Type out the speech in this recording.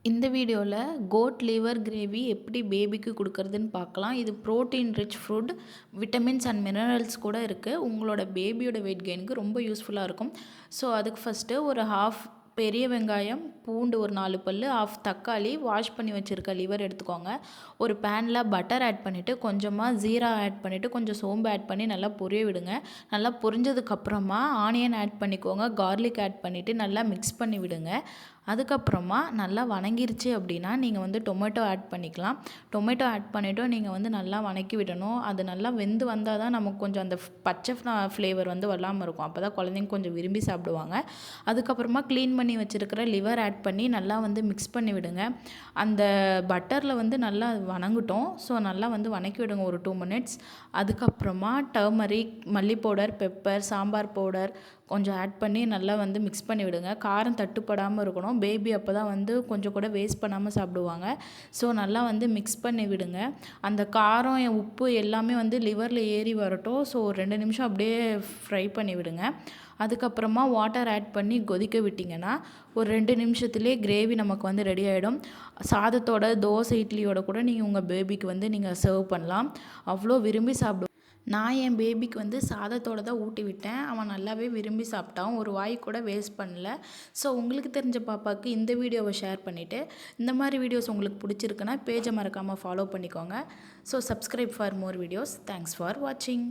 இந்த வீடியோவில் code liver gravy எப்படி பேபிக்கு கொடுக்கறதுன்னு பார்க்கலாம். இது protein rich food, vitamins and minerals கூட இருக்குது. உங்களோட பேபியோட வெயிட் கெயினுக்கு ரொம்ப யூஸ்ஃபுல்லாக இருக்கும். ஸோ அதுக்கு ஃபஸ்ட்டு ஒரு ஹாஃப் பெரிய வெங்காயம், பூண்டு ஒரு 4 பல், ஆஃப் தக்காளி, வாஷ் பண்ணி வச்சுருக்க லிவர் எடுத்துக்கோங்க. ஒரு பேனில் பட்டர் ஆட் பண்ணிவிட்டு கொஞ்சமாக ஜீரா ஆட் பண்ணிவிட்டு கொஞ்சம் சோம்பு ஆட் பண்ணி நல்லா பொரிய விடுங்க. நல்லா பொரிஞ்சதுக்கப்புறமா ஆனியன் ஆட் பண்ணிக்கோங்க, கார்லிக் ஆட் பண்ணிவிட்டு நல்லா மிக்ஸ் பண்ணி விடுங்க. அதுக்கப்புறமா நல்லா வணங்கிருச்சு அப்படின்னா நீங்கள் டொமேட்டோ ஆட் பண்ணிக்கலாம். டொமேட்டோ ஆட் பண்ணிவிட்டு நீங்கள் நல்லா வணக்கி விடணும். அது நல்லா வெந்து வந்தால் தான் நமக்கு கொஞ்சம் அந்த பச்சை ஃப்ளேவர் வராமல் இருக்கும். அப்போ தான் குழந்தைங்க கொஞ்சம் விரும்பி சாப்பிடுவாங்க. அதுக்கப்புறமா க்ளீன் பண்ணி வச்சுருக்கிற லிவர் ஆட் பண்ணி நல்லா மிக்ஸ் பண்ணி விடுங்க. அந்த பட்டரில் நல்லா வணங்கட்டும். ஸோ நல்லா வணக்கி விடுங்க ஒரு 2 மினிட்ஸ். அதுக்கப்புறமா டர்மரிக், மல்லி பவுடர், பெப்பர், சாம்பார் பவுடர் கொஞ்சம் ஆட் பண்ணி நல்லா மிக்ஸ் பண்ணி விடுங்க. காரம் தட்டுப்படாமல் இருக்கணும். பேபி அப்போ தான் கொஞ்சம் கூட வேஸ்ட் பண்ணாமல் சாப்பிடுவாங்க. ஸோ நல்லா மிக்ஸ் பண்ணி விடுங்க. அந்த காரம், உப்பு எல்லாமே லிவரில் ஏறி வரட்டும். ஸோ ஒரு 2 நிமிஷம் அப்படியே ஃப்ரை பண்ணி விடுங்க. அதுக்கப்புறமா வாட்டர் ஆட் பண்ணி கொதிக்க விட்டிங்கன்னா ஒரு 2 நிமிஷத்துலேயே கிரேவி நமக்கு ரெடி ஆகிடும். சாதத்தோட, தோசை, இட்லியோட கூட நீங்கள் உங்கள் பேபிக்கு நீங்கள் சர்வ் பண்ணலாம். அவ்வளோ விரும்பி சாப்பிடுவோம். நான் என் பேபிக்கு சாதத்தோடு தான் ஊட்டி விட்டேன். அவன் நல்லாவே விரும்பி சாப்பிட்டான். ஒரு வாய் கூட வேஸ்ட் பண்ணல. ஸோ உங்களுக்கு தெரிஞ்ச பாப்பாவுக்கு இந்த வீடியோவை ஷேர் பண்ணிவிட்டு, இந்த மாதிரி வீடியோஸ் உங்களுக்கு பிடிச்சிருக்குன்னா பேஜை மறக்காமல் ஃபாலோ பண்ணிக்கோங்க. So subscribe for more videos. Thanks for வாட்சிங்.